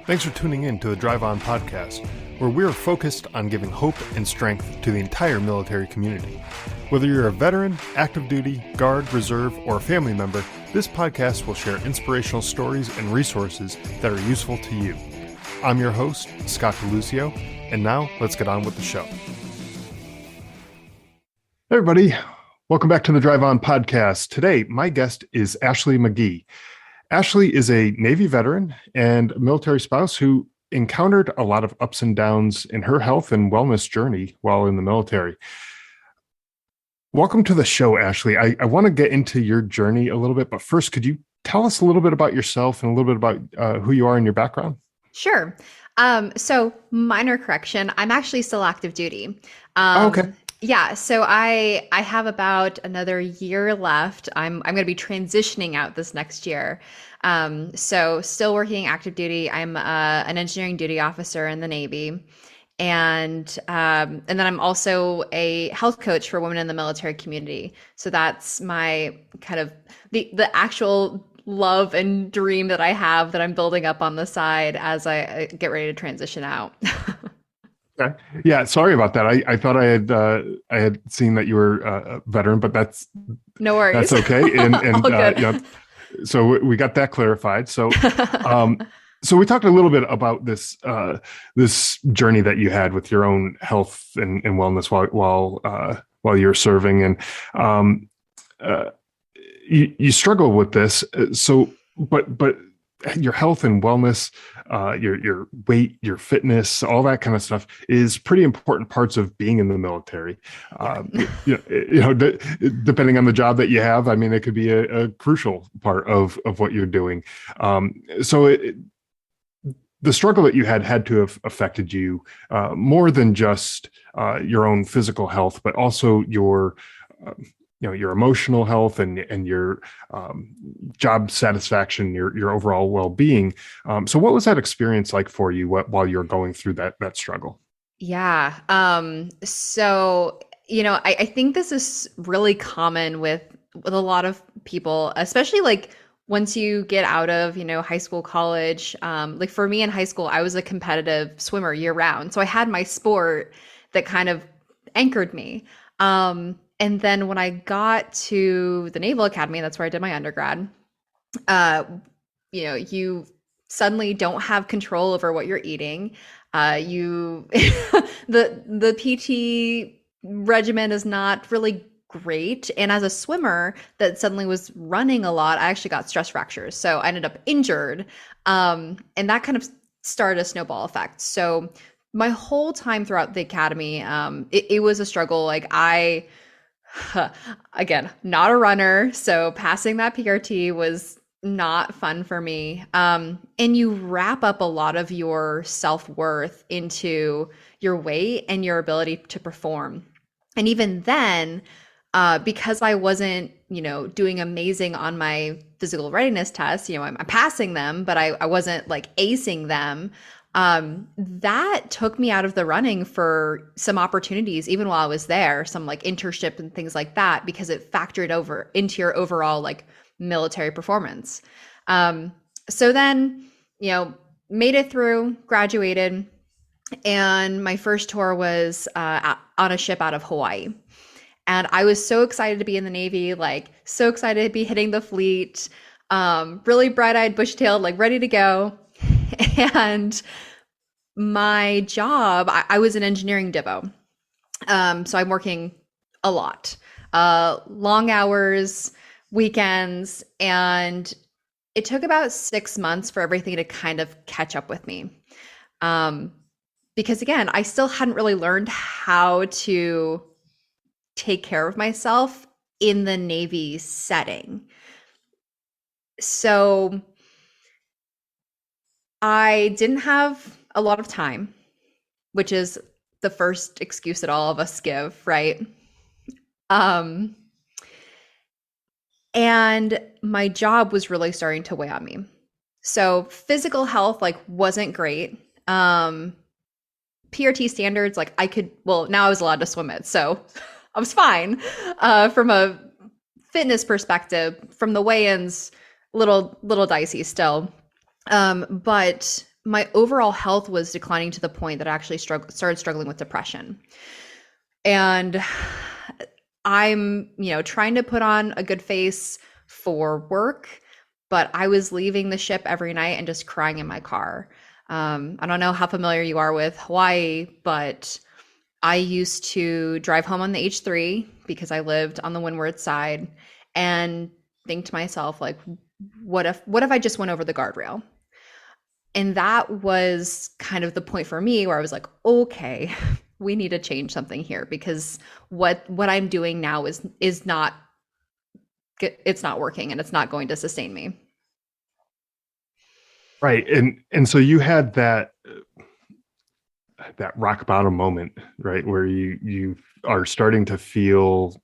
Thanks for tuning in to the Drive On podcast, where we're focused on giving hope and strength to the entire military community. Whether you're a veteran, active duty, guard, reserve, or a family member, this podcast will share inspirational stories and resources that are useful to you. I'm your host, Scott DeLucio, and now let's get on with the show. Hey everybody, welcome back to the Drive On podcast. Today, my guest is Ashleigh Magee. Ashleigh is a Navy veteran and a military spouse who encountered a lot of ups and downs in her health and wellness journey while in the military. Welcome to the show, Ashleigh. I want to get into your journey a little bit, but first, could you tell us a little bit about yourself and a little bit about who you are and your background? Sure. So minor correction, I'm actually still active duty. Okay. Yeah, so I have about another year left. I'm going to be transitioning out this next year. So still working active duty. I'm an engineering duty officer in the Navy. And then I'm also a health coach for women in the military community. So that's my kind of the actual love and dream that I have that I'm building up on the side as I get ready to transition out. Okay. Yeah, sorry about that. I thought I had seen that you were a veteran, but that's no worries. That's okay. And All good. So we got that clarified. So so we talked a little bit about this journey that you had with your own health and wellness while you're serving, and you struggle with this. So, but your health and wellness, your weight, your fitness, all that kind of stuff is pretty important parts of being in the military. Depending on the job that you have, I mean, it could be a crucial part of what you're doing. The struggle that you had to have affected you more than just your own physical health, but also your emotional health and your job satisfaction, your overall well-being. So what was that experience like for you while you're going through that struggle? Yeah. So, I think this is really common with a lot of people, especially like once you get out of, high school, college. Like for me in high school, I was a competitive swimmer year round. So I had my sport that kind of anchored me. And then when I got to the Naval Academy, that's where I did my undergrad, you suddenly don't have control over what you're eating. The PT regimen is not really great. And as a swimmer that suddenly was running a lot, I actually got stress fractures. So I ended up injured. And that kind of started a snowball effect. So my whole time throughout the academy, it was a struggle. Like again, not a runner, so passing that PRT was not fun for me. And you wrap up a lot of your self-worth into your weight and your ability to perform. And even then, because I wasn't, doing amazing on my physical readiness tests, I'm passing them, but I wasn't like acing them. That took me out of the running for some opportunities, even while I was there, some like internship and things like that, because it factored over into your overall like military performance. So then, made it through, graduated, and my first tour was on a ship out of Hawaii. And I was so excited to be in the Navy, like so excited to be hitting the fleet, really bright-eyed, bush-tailed, like ready to go. And my job, I was an engineering divo. So I'm working a lot, long hours, weekends, and it took about 6 months for everything to kind of catch up with me. Because again, I still hadn't really learned how to take care of myself in the Navy setting. So I didn't have a lot of time, which is the first excuse that all of us give, right? And my job was really starting to weigh on me. So physical health wasn't great. PRT standards, now I was allowed to swim it, so I was fine. From a fitness perspective, from the weigh-ins, little dicey still. But my overall health was declining to the point that I actually started struggling with depression. And I'm, trying to put on a good face for work, but I was leaving the ship every night and just crying in my car. I don't know how familiar you are with Hawaii, but I used to drive home on the H3 because I lived on the windward side and think to myself, like, what if I just went over the guardrail? And that was kind of the point for me where I was like, okay, we need to change something here because what I'm doing now is not it's not working and it's not going to sustain me. Right. And so you had that rock bottom moment, right? Where you are starting to feel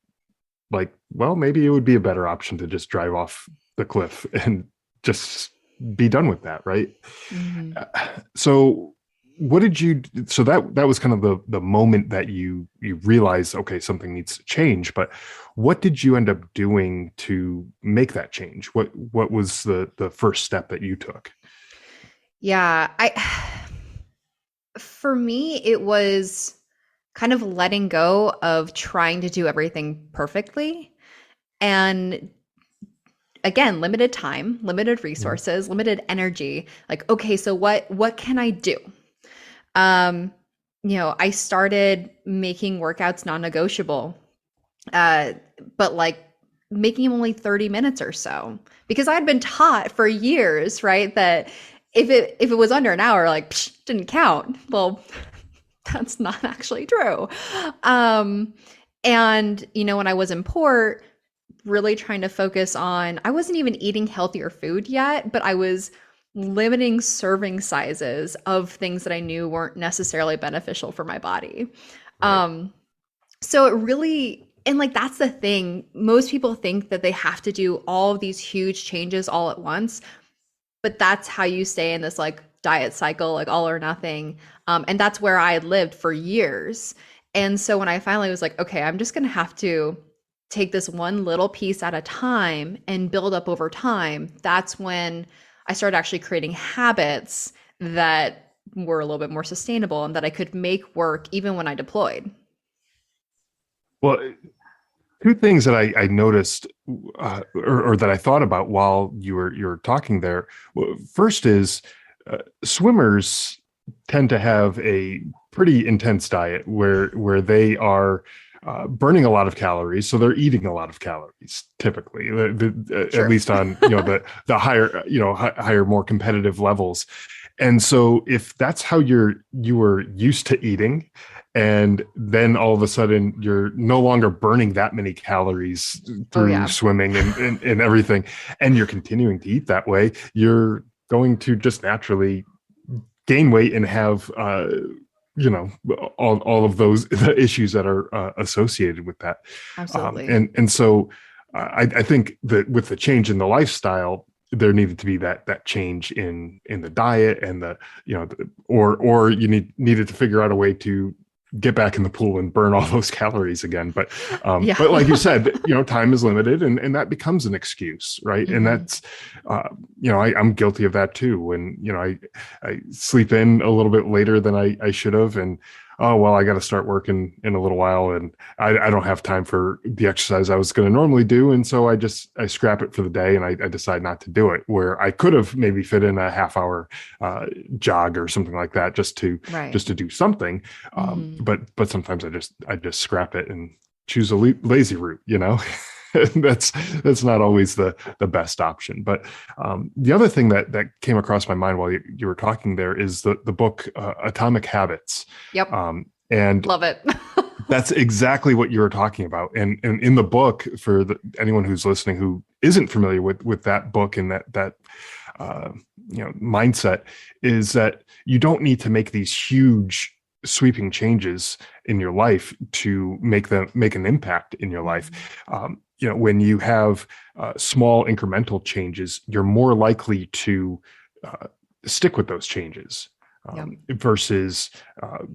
like, well, maybe it would be a better option to just drive off the cliff and just be done with that, right? Mm-hmm. So what did you, so that was kind of the moment that you realized, okay, something needs to change, but what did you end up doing to make that change? What was the first step that you took? Yeah, for me, it was kind of letting go of trying to do everything perfectly. And again, limited time, limited resources, limited energy. Like, okay, so what can I do? Um, I started making workouts non-negotiable. But like making them only 30 minutes or so because I'd been taught for years, right, that if it was under an hour, like didn't count. Well, that's not actually true. Um, and when I was in port, really trying to focus on, I wasn't even eating healthier food yet, but I was limiting serving sizes of things that I knew weren't necessarily beneficial for my body. Right. So it really, and like that's the thing. Most people think that they have to do all of these huge changes all at once, but that's how you stay in this like diet cycle, like all or nothing. And that's where I had lived for years. And so when I finally was like, okay, I'm just going to have to take this one little piece at a time and build up over time, that's when I started actually creating habits that were a little bit more sustainable and that I could make work even when I deployed. Well, two things that I noticed, or that I thought about while you were talking there. Well, first is swimmers tend to have a pretty intense diet where they are burning a lot of calories, so they're eating a lot of calories typically, Sure. at least on the higher higher more competitive levels. And so if that's how you were used to eating, and then all of a sudden you're no longer burning that many calories Oh through yeah. swimming and everything, and you're continuing to eat that way, you're going to just naturally gain weight and have all of those the issues that are associated with that. Absolutely. And so I think that with the change in the lifestyle, there needed to be that change in the diet and or you needed to figure out a way to get back in the pool and burn all those calories again. Yeah. But like you said, time is limited, and that becomes an excuse, right? And Hmm. that's, I'm guilty of that too. When, I sleep in a little bit later than I should have. And, oh, well, I got to start working in a little while, and I don't have time for the exercise I was going to normally do. And so I scrap it for the day, and I decide not to do it, where I could have maybe fit in a half hour jog or something like that, just to Right. do something. Hmm. But sometimes I just scrap it and choose a lazy route, that's not always the best option. But the other thing that came across my mind while you were talking there is the book Atomic Habits. Yep. And Love it. that's exactly what you were talking about. And in the book, for anyone who's listening who isn't familiar with that book and that mindset, is that you don't need to make these huge sweeping changes in your life to make an impact in your life. When you have small incremental changes, you're more likely to stick with those changes, Yep. versus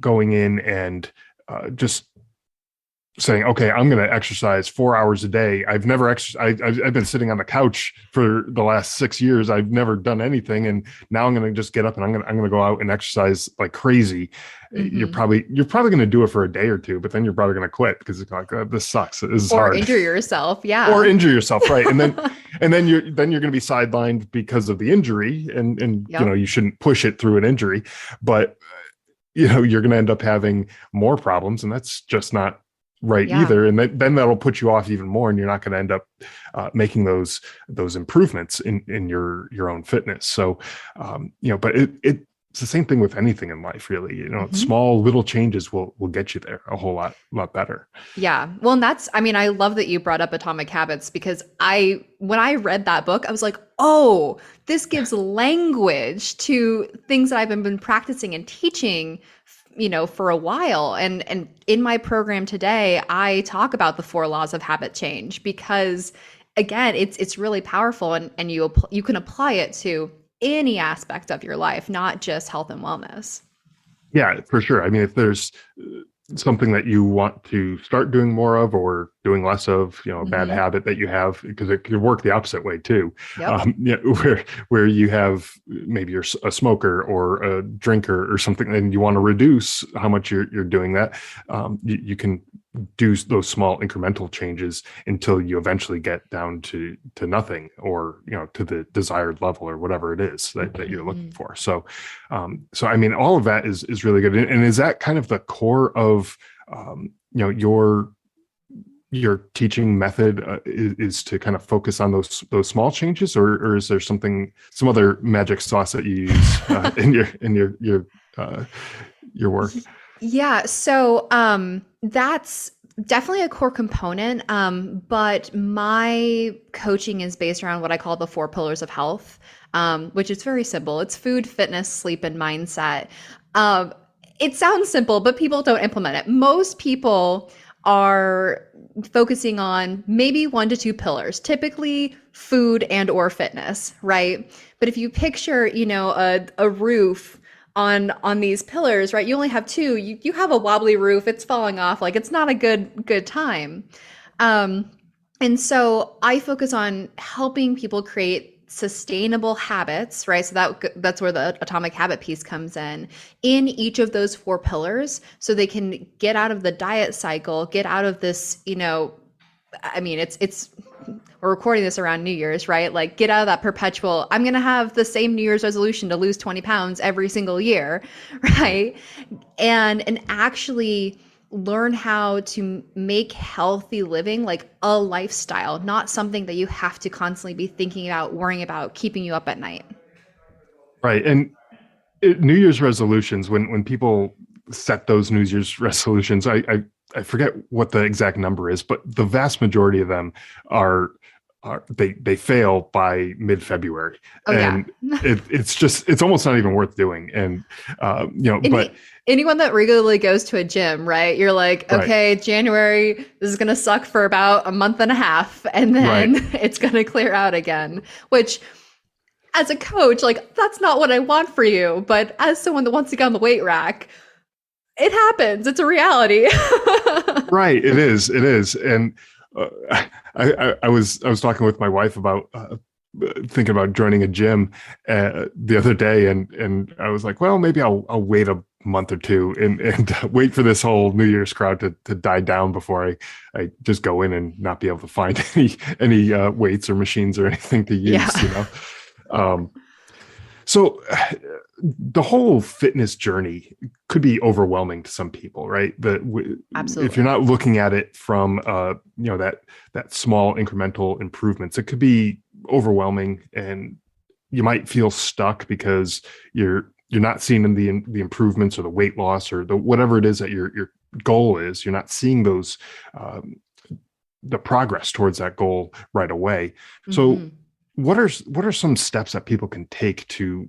going in and just saying, okay, I'm going to exercise 4 hours a day. I've never I've been sitting on the couch for the last 6 years. I've never done anything. And now I'm going to just get up and I'm going to go out and exercise like crazy. You're Mm-hmm. probably going to do it for a day or two, but then you're probably going to quit because it's like, oh, this sucks. This is Or hard. injure yourself. Or Yeah. injure yourself. Right. And then you're going to be sidelined because of the injury. And, Yep. you shouldn't push it through an injury, but you're going to end up having more problems, and that's just not right Yeah. either. And then that'll put you off even more, and you're not going to end up making those improvements in your own fitness. So, but it's the same thing with anything in life, really. Mm-hmm. Small little changes will get you there a whole lot better. Yeah. Well, and I love that you brought up Atomic Habits because when I read that book, I was like, oh, this gives language to things that I've been practicing and teaching, for a while. And in my program today, I talk about the 4 laws of habit change because again, it's really powerful and you can apply it to any aspect of your life, not just health and wellness. Yeah, for sure. I mean, if there's something that you want to start doing more of or doing less of, a bad Mm-hmm. habit that you have, because it could work the opposite way too. Yep. Where you have maybe you're a smoker or a drinker or something, and you want to reduce how much you're doing that. You can do those small incremental changes until you eventually get down to nothing, or to the desired level or whatever it is that you're looking for. So I mean, all of that is really good. And is that kind of the core of your teaching method, is to kind of focus on those small changes, or is there some other magic sauce that you use in your work? Yeah, so that's definitely a core component. But my coaching is based around what I call the 4 pillars of health, which is very simple. It's food, fitness, sleep, and mindset. It sounds simple, but people don't implement it. Most people are focusing on maybe 1 to 2 pillars, typically food and or fitness, right? But if you picture, a roof on these pillars, right? You only have 2. You have a wobbly roof, it's falling off, like it's not a good time. And so I focus on helping people create sustainable habits, right? So that's where the atomic habit piece comes in each of those 4 pillars, so they can get out of the diet cycle, get out of this, I mean, it's we're recording this around New Year's, right? Like get out of that perpetual, I'm going to have the same New Year's resolution to lose 20 pounds every single year, right? And actually learn how to make healthy living like a lifestyle, not something that you have to constantly be thinking about, worrying about, keeping you up at night. Right. And New Year's resolutions, when people set those New Year's resolutions, I forget what the exact number is, but the vast majority of them are they fail by mid-February. Oh yeah. And it's almost not even worth doing. And but anyone that regularly goes to a gym, right? You're like, okay, right, January, this is going to suck for about a month and a half, and then it's going to clear out again, which as a coach, like that's not what I want for you. But as someone that wants to get on the weight rack, it happens. It's a reality. Right. It is. And I was talking with my wife about thinking about joining a gym the other day, and I was like, well, maybe I'll wait a month or two and wait for this whole New Year's crowd to die down before I just go in and not be able to find any weights or machines or anything to use. Yeah. So the whole fitness journey could be overwhelming to some people, right? Absolutely. If you're not looking at it from that small incremental improvements, it could be overwhelming, and you might feel stuck because you're not seeing the improvements or the weight loss or the whatever it is that your goal is. You're not seeing those the progress towards that goal right away. Mm-hmm. So what are some steps that people can take to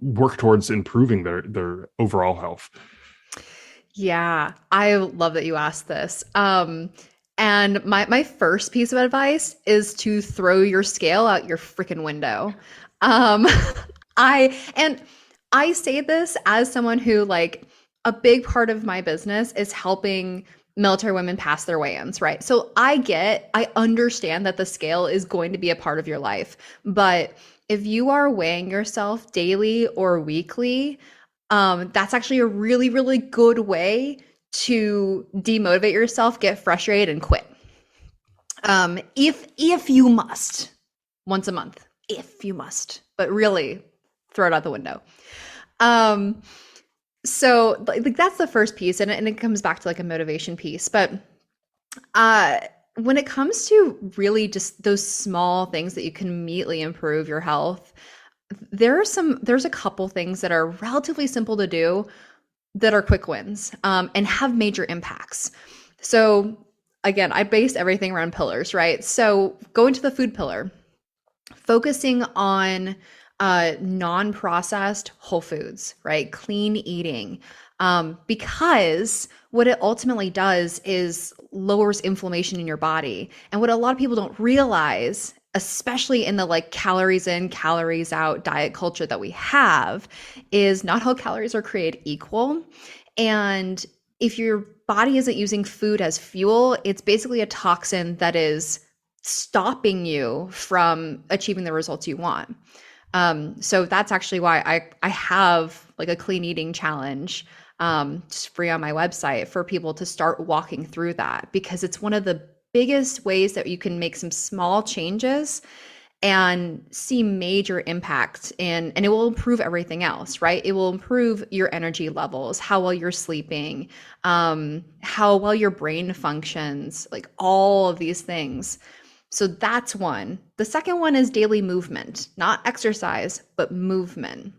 work towards improving their overall health? Yeah, I love that you asked this. And my first piece of advice is to throw your scale out your freaking window. I say this as someone who, like, a big part of my business is helping military women pass their weigh-ins, right? So I understand that the scale is going to be a part of your life, but if you are weighing yourself daily or weekly, that's actually a really, really good way to demotivate yourself, get frustrated, and quit. If you must, once a month, if you must, but really throw it out the window. Um, so like that's the first piece, and it comes back to like a motivation piece. But uh, when it comes to really just those small things that you can immediately improve your health, there's a couple things that are relatively simple to do that are quick wins, and have major impacts. So again, I base everything around pillars, right? So going to the food pillar, focusing on non-processed whole foods, right? Clean eating. Because what it ultimately does is lowers inflammation in your body. And what a lot of people don't realize, especially in the like calories in, calories out diet culture that we have, is not all calories are created equal. And if your body isn't using food as fuel, it's basically a toxin that is stopping you from achieving the results you want. So that's actually why I have like a clean eating challenge, just free on my website for people to start walking through that, because it's one of the biggest ways that you can make some small changes and see major impact in, and it will improve everything else, right? It will improve your energy levels, how well you're sleeping, how well your brain functions, like all of these things. So that's one. The second one is daily movement, not exercise, but movement.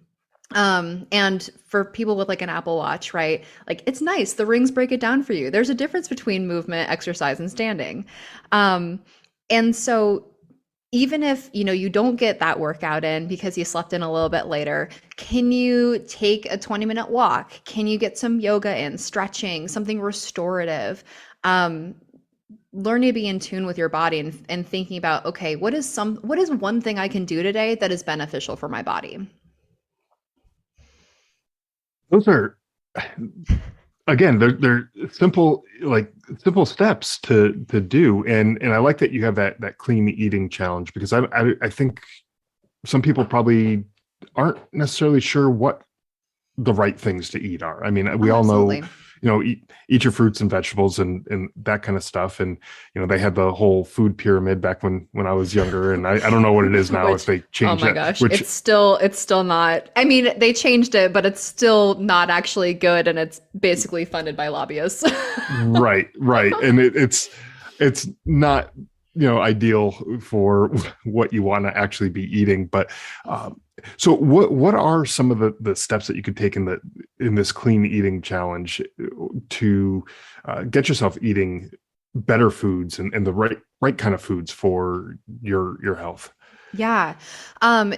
And for people with like an Apple Watch, right? Like it's nice. The rings break it down for you. There's a difference between movement, exercise, and standing. And so even if, you don't get that workout in because you slept in a little bit later, can you take a 20-minute walk? Can you get some yoga in, stretching, something restorative? Learn to be in tune with your body and thinking about, okay, what is one thing I can do today that is beneficial for my body? Those are, again, they're simple, like simple steps to do. And I like that you have that clean eating challenge, because I think some people probably aren't necessarily sure what the right things to eat are. I mean, we Oh, all know, absolutely. eat your fruits and vegetables and that kind of stuff. And, they had the whole food pyramid back when I was younger. And I don't know what it is now, if Which, they oh changed my that, gosh, which, it's still not. I mean, they changed it, but it's still not actually good, and it's basically funded by lobbyists. right. And it's not, ideal for what you want to actually be eating. But so what are some of the steps that you could take in this clean eating challenge to get yourself eating better foods and the right kind of foods for your health? Yeah.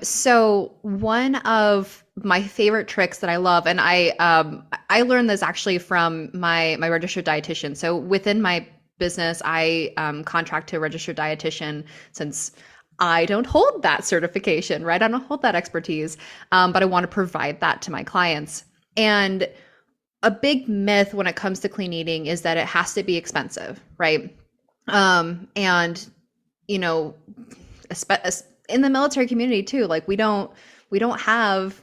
So one of my favorite tricks that I love, and I learned this actually from my registered dietitian. So within my business, I contract to a registered dietitian, since I don't hold that certification, right? I don't hold that expertise, but I want to provide that to my clients. And a big myth when it comes to clean eating is that it has to be expensive, right? And you know, in the military community too, like we don't have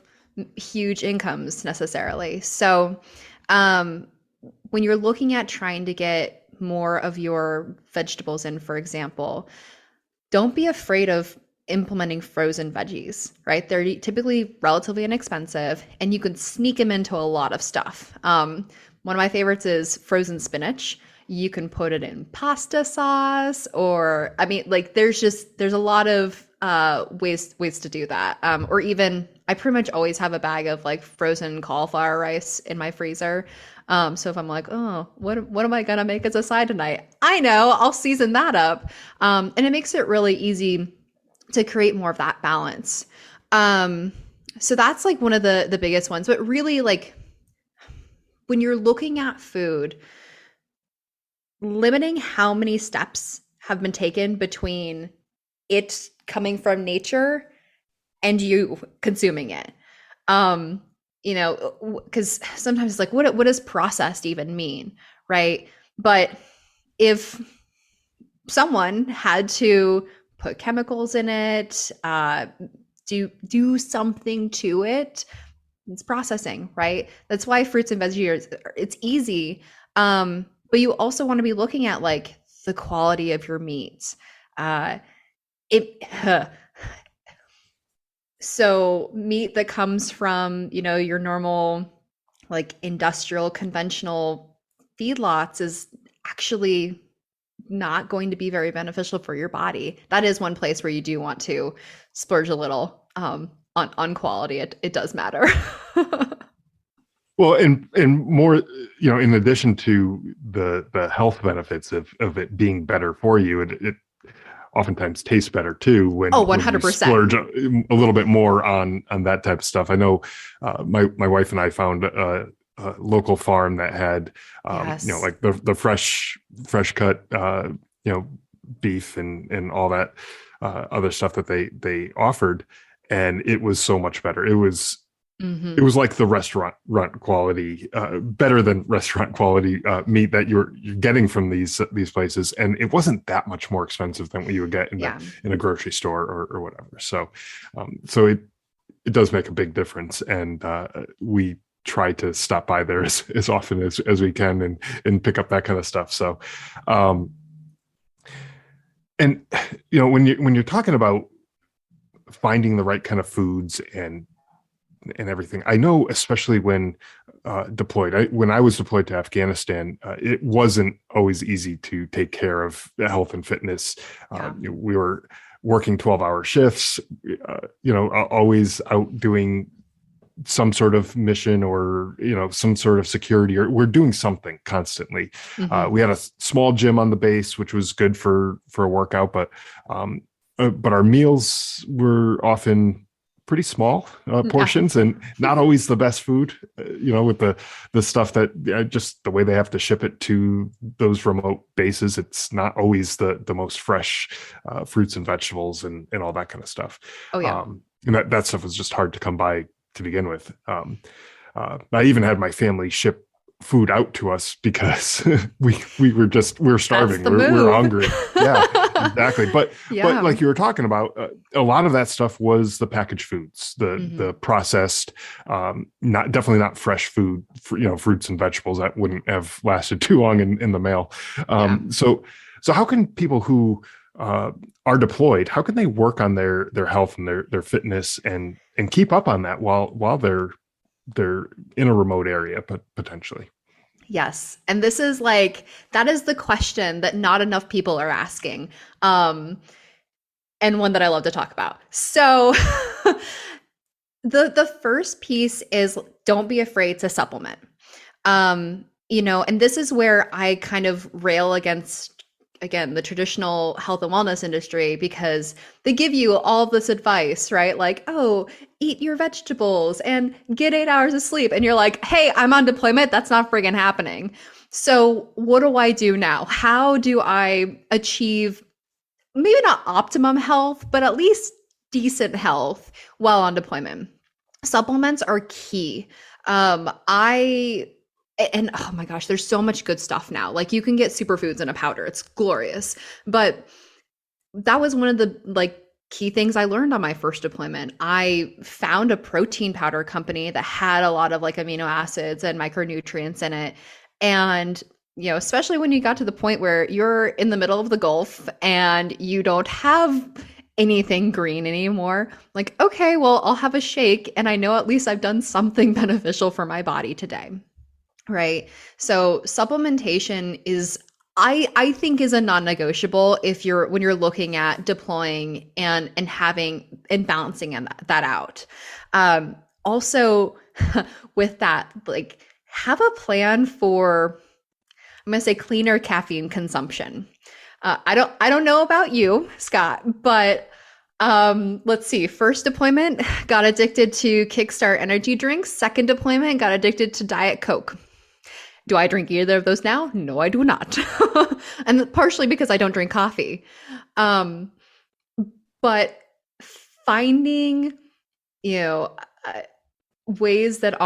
huge incomes necessarily. So um, when you're looking at trying to get more of your vegetables in, for example, don't be afraid of implementing frozen veggies, right? They're typically relatively inexpensive, and you can sneak them into a lot of stuff. One of my favorites is frozen spinach. You can put it in pasta sauce, or I mean, like there's a lot of ways to do that. Or even I pretty much always have a bag of like frozen cauliflower rice in my freezer. So if I'm like, oh, what am I gonna make as a side tonight? I know, I'll season that up. And it makes it really easy to create more of that balance. Um, so that's like one of the biggest ones. But really, like when you're looking at food, limiting how many steps have been taken between it coming from nature and you consuming it. Because sometimes it's like, what does processed even mean, right? But if someone had to put chemicals in it, do something to it, it's processing, right? That's why fruits and veggies, it's easy. But you also want to be looking at like the quality of your meat. Uh, it so meat that comes from, your normal like industrial conventional feedlots is actually not going to be very beneficial for your body. That is one place where you do want to splurge a little on quality. It does matter. Well, and more, in addition to the health benefits of it being better for you, it oftentimes tastes better too Oh, when you 100%. splurge a little bit more on that type of stuff. I know my wife and I found a local farm that had Yes. like the fresh cut beef and all that other stuff that they offered, and it was so much better. It was like the restaurant quality, better than restaurant quality meat that you're getting from these places, and it wasn't that much more expensive than what you would get in Yeah. in a grocery store or whatever. So it does make a big difference, and we try to stop by there as often as we can and pick up that kind of stuff. So, and when you're talking about finding the right kind of foods and everything. I know, especially when deployed. When I was deployed to Afghanistan, it wasn't always easy to take care of health and fitness. Yeah. We were working 12-hour shifts, always out doing some sort of mission or, some sort of security, or we're doing something constantly. We had a small gym on the base, which was good for a workout, but our meals were often pretty small portions and not always the best food, with the stuff that just the way they have to ship it to those remote bases. It's not always the most fresh fruits and vegetables and all that kind of stuff. Oh yeah. And that stuff was just hard to come by to begin with. I even had my family ship food out to us because we were starving. We're hungry. Yeah, exactly. But like you were talking about, a lot of that stuff was the packaged foods, the processed, definitely not fresh food, fruits and vegetables that wouldn't have lasted too long in the mail. So how can people who are deployed, how can they work on their health and their fitness and keep up on that while they're in a remote area, but potentially? Yes. And this is that is the question that not enough people are asking. And one that I love to talk about. So the first piece is don't be afraid to supplement. And this is where I kind of rail against, again, the traditional health and wellness industry, because they give you all this advice, right? Like, oh, eat your vegetables and get 8 hours of sleep. And you're like, hey, I'm on deployment. That's not friggin' happening. So what do I do now? How do I achieve maybe not optimum health, but at least decent health while on deployment? Supplements are key. And oh my gosh, there's so much good stuff now. Like you can get superfoods in a powder. It's glorious. But that was one of the key things I learned on my first deployment. I found a protein powder company that had a lot of amino acids and micronutrients in it. And especially when you got to the point where you're in the middle of the Gulf and you don't have anything green anymore, okay, well, I'll have a shake and I know at least I've done something beneficial for my body today. Right. So supplementation is, I think, is a non-negotiable when you're looking at deploying and having and balancing that out. Also, with that, have a plan for, I'm going to say, cleaner caffeine consumption. I don't know about you, Scott, but let's see. First deployment, got addicted to Kickstart energy drinks. Second deployment, got addicted to Diet Coke. Do I drink either of those now? No, I do not. And partially because I don't drink coffee. But finding, ways that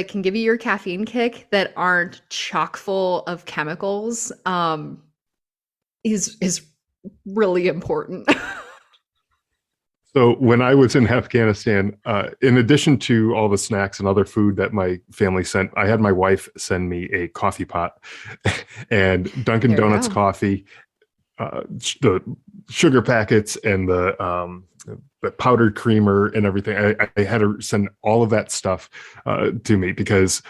can give you your caffeine kick that aren't chock full of chemicals is really important. So when I was in Afghanistan, in addition to all the snacks and other food that my family sent, I had my wife send me a coffee pot and Dunkin' There you Donuts go. coffee, the sugar packets and the powdered creamer and everything. I had her send all of that stuff to me because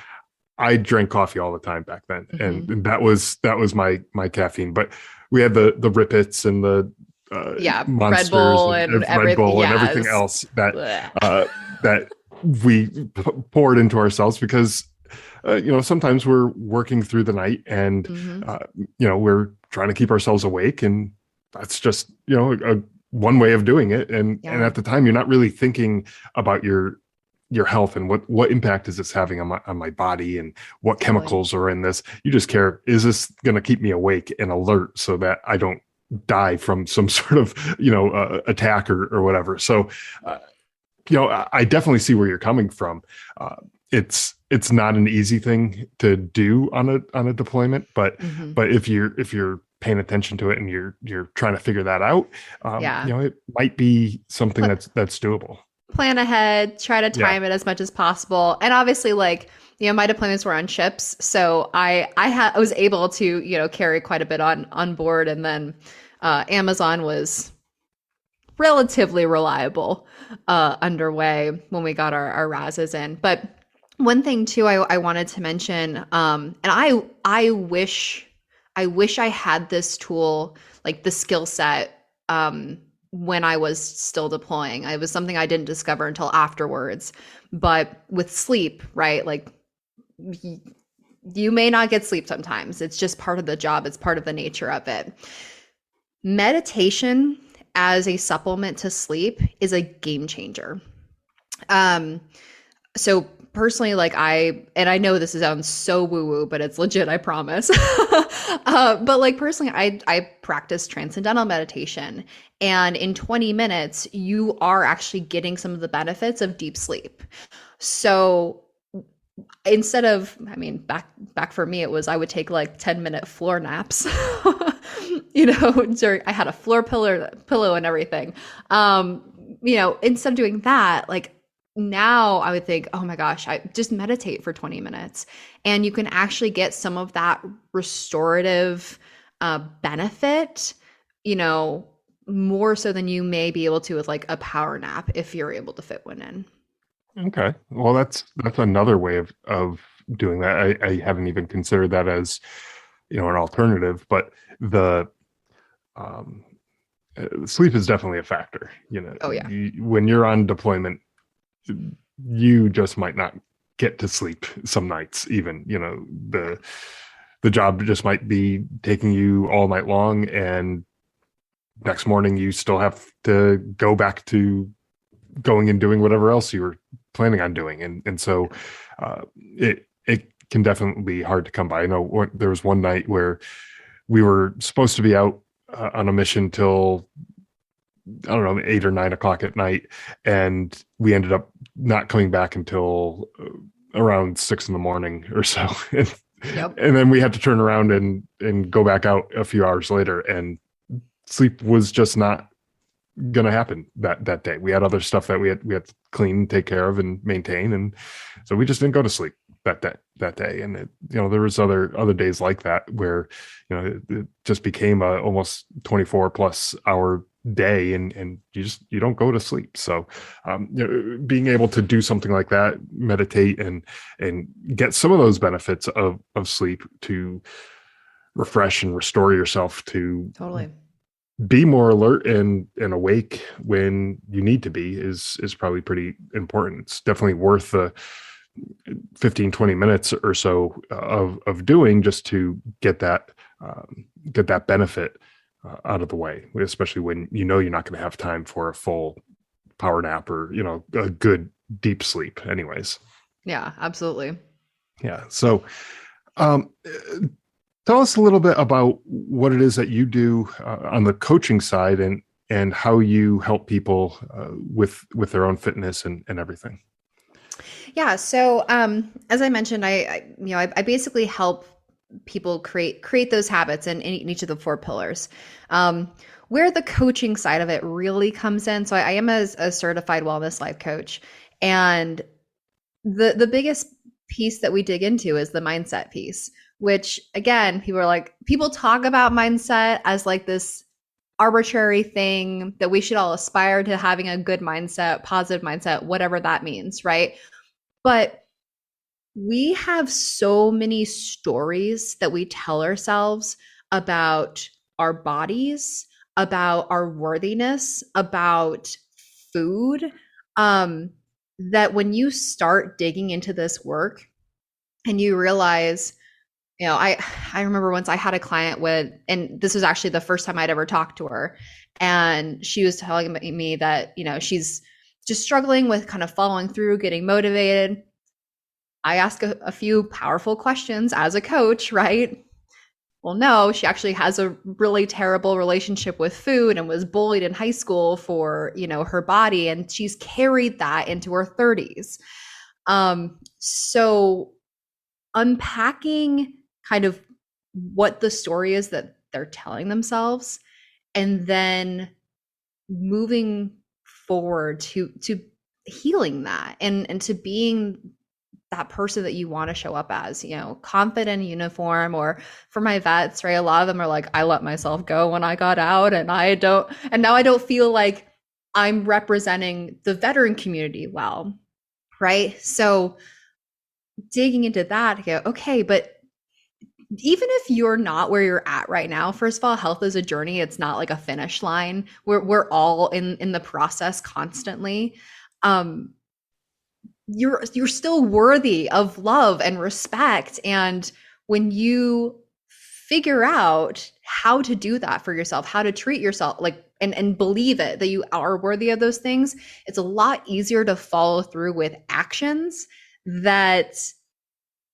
I drank coffee all the time back then, Hmm. and that was my caffeine. But we had the Rippets and the Yeah, Red Monsters Bull and and Red everything. Bull and everything Yes. else that Blech. uh, that we poured into ourselves because sometimes we're working through the night and Hmm. we're trying to keep ourselves awake, and that's just one way of doing it. And Yeah, at the time, you're not really thinking about your health and what impact is this having on my body and what totally. chemicals are in this. You just care, is this going to keep me awake and alert so that I don't die from some sort of attack or whatever. So uh, I definitely see where you're coming from. uh, it's not an easy thing to do on a deployment, Hmm. but if you're paying attention to it and you're trying to figure that out, Yeah. it might be something Pl- that's doable. Plan ahead, try to Yeah. time it as much as possible. And obviously, like, my deployments were on ships, so I was able to, carry quite a bit on board, and then Amazon was relatively reliable underway when we got our RASs in. But one thing too, I wanted to mention, and I wish I had this tool, like the skill set, when I was still deploying. It was something I didn't discover until afterwards. But with sleep, right? Like, you may not get sleep sometimes. It's just part of the job. It's part of the nature of it. Meditation as a supplement to sleep is a game changer. Um, so personally, like, and I know this sounds so woo woo, but it's legit, I promise. But like, personally, I practice transcendental meditation, and in 20 minutes, you are actually getting some of the benefits of deep sleep. So instead of, I mean, back for me, it was, I would take like 10-minute floor naps. During, I had a floor pillow and everything. Instead of doing that, like, now I would think, oh my gosh, I just meditate for 20 minutes, and you can actually get some of that restorative benefit, you know, more so than you may be able to with like a power nap if you're able to fit one in. Okay. Well, that's another way of doing that. I haven't even considered that as, an alternative, but the um, sleep is definitely a factor. Oh yeah. When you're on deployment, you just might not get to sleep some nights. Even the job just might be taking you all night long, and next morning you still have to go back to going and doing whatever else you were planning on doing, and so it can definitely be hard to come by. I know there was one night where we were supposed to be out on a mission till, I don't know, 8 or 9 o'clock at night, and we ended up not coming back until around 6 in the morning or so. and, Yep. and then we had to turn around and go back out a few hours later, and sleep was just not going to happen that day. We had other stuff that we had to clean, take care of, and maintain, and so we just didn't go to sleep that day. And there was other days like that where it just became a almost 24 plus hour day, and you don't go to sleep. So being able to do something like that, meditate and get some of those benefits of sleep to refresh and restore yourself to Totally. be more alert and awake when you need to be is probably pretty important. It's definitely worth the 15-20 minutes or so of doing, just to get that benefit out of the way, especially when you're not going to have time for a full power nap or a good deep sleep anyways. Yeah, absolutely. Yeah. So um, tell us a little bit about what it is that you do on the coaching side, and how you help people with their own fitness and everything. Yeah. So, as I mentioned, I basically help people create those habits in each of the four pillars. Um, where the coaching side of it really comes in. So, I am a certified wellness life coach, and the biggest piece that we dig into is the mindset piece. Which again, people talk about mindset as like this arbitrary thing that we should all aspire to having a good mindset, positive mindset, whatever that means, right? But we have so many stories that we tell ourselves about our bodies, about our worthiness, about food, um, that when you start digging into this work and you realize, I remember once I had a client and this was actually the first time I'd ever talked to her, and she was telling me that, she's just struggling with kind of following through, getting motivated. I ask a few powerful questions as a coach, right? Well, no, she actually has a really terrible relationship with food and was bullied in high school for, her body, and she's carried that into her 30s. So unpacking kind of what the story is that they're telling themselves, and then moving forward to healing that and to being that person that you want to show up as, confident in uniform. Or for my vets, right, a lot of them are like, I let myself go when I got out, and now I don't feel like I'm representing the veteran community well, right? So digging into that, I go, okay, but even if you're not where you're at right now, first of all, health is a journey. It's not like a finish line. We're all in the process constantly. Um, you're still worthy of love and respect. And when you figure out how to do that for yourself, how to treat yourself, like, and believe it that you are worthy of those things, it's a lot easier to follow through with actions that,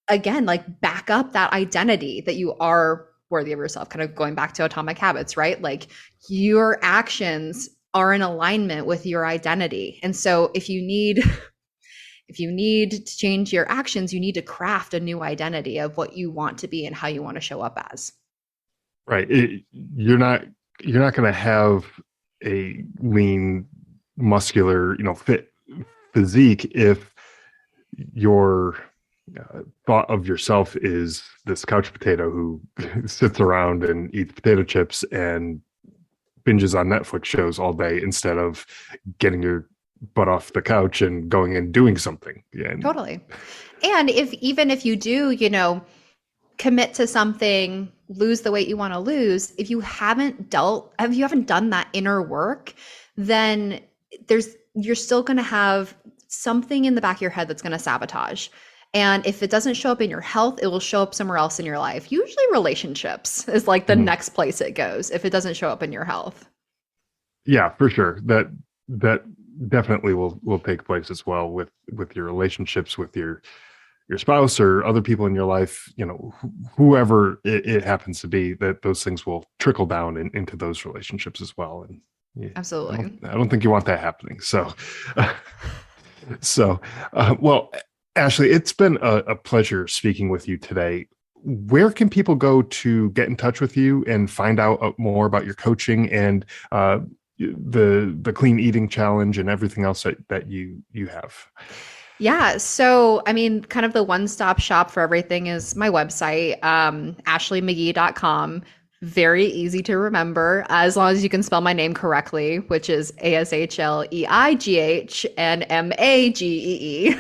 again, like, back up that identity that you are worthy of yourself. Kind of going back to atomic habits, right? Like, your actions are in alignment with your identity. And so if you need to change your actions, you need to craft a new identity of what you want to be and how you want to show up as. Right. You're not going to have a lean, muscular, fit physique if your thought of yourself is this couch potato who sits around and eats potato chips and binges on Netflix shows all day instead of getting your butt off the couch and going and doing something. Yeah. Totally. And if you do, commit to something, lose the weight you want to lose, if you haven't done that inner work, then you're still going to have something in the back of your head that's going to sabotage. And if it doesn't show up in your health, it will show up somewhere else in your life. Usually relationships is like the next place it goes if it doesn't show up in your health. Yeah, for sure. That definitely will take place as well with your relationships with your spouse or other people in your life, whoever it happens to be, that those things will trickle down into those relationships as well. And yeah, Absolutely. I don't think you want that happening. So, well, Ashleigh, it's been a pleasure speaking with you today. Where can people go to get in touch with you and find out more about your coaching and the clean eating challenge and everything else that you have? Yeah. So, I mean, kind of the one-stop shop for everything is my website, ashleighmagee.com. Very easy to remember, as long as you can spell my name correctly, which is ASHLEIGH and MAGEE.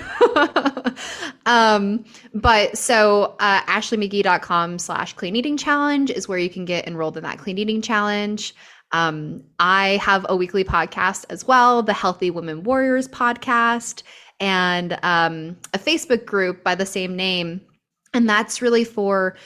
But so ashleighmagee.com/clean eating challenge is where you can get enrolled in that clean eating challenge. I have a weekly podcast as well, the Healthy Women Warriors podcast, and a Facebook group by the same name. And that's really for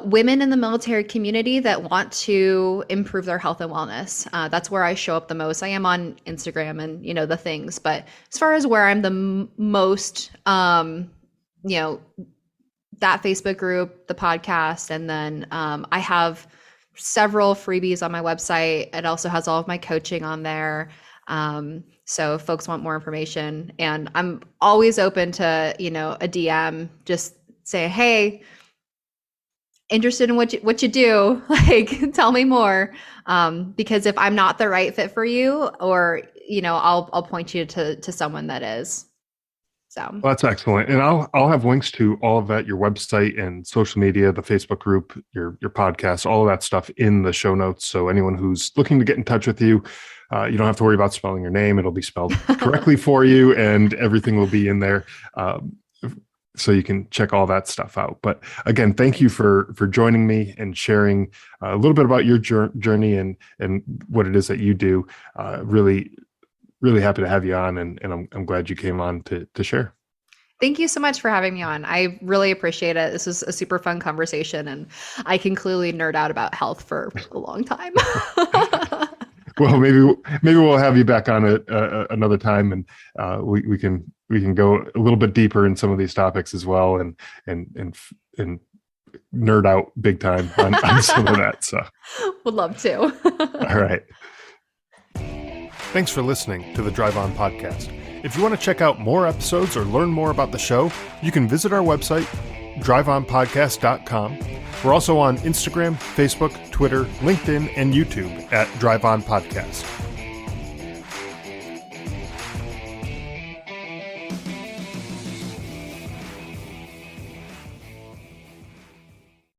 women in the military community that want to improve their health and wellness. That's where I show up the most. I am on Instagram and, the things, but as far as where I'm the most, that Facebook group, the podcast, and then I have several freebies on my website. It also has all of my coaching on there. So if folks want more information, and I'm always open to, a DM, just say, hey, interested in what you do, like tell me more. Because if I'm not the right fit for you, or, I'll point you to someone that is. So Well, that's excellent. And I'll have links to all of that, your website and social media, the Facebook group, your podcast, all of that stuff in the show notes. So anyone who's looking to get in touch with you, you don't have to worry about spelling your name. It'll be spelled correctly for you, and everything will be in there. So you can check all that stuff out. But again, thank you for joining me and sharing a little bit about your journey and what it is that you do. Really happy to have you on, and I'm glad you came on to share. Thank you so much for having me on. I really appreciate it. This was a super fun conversation, and I can clearly nerd out about health for a long time. Well, maybe we'll have you back on another time, and we can go a little bit deeper in some of these topics as well, and nerd out big time on some of that. So, would love to. All right. Thanks for listening to the Drive On Podcast. If you want to check out more episodes or learn more about the show, you can visit our website, driveonpodcast.com. We're also on Instagram, Facebook, Twitter, LinkedIn, and YouTube at Drive On Podcast.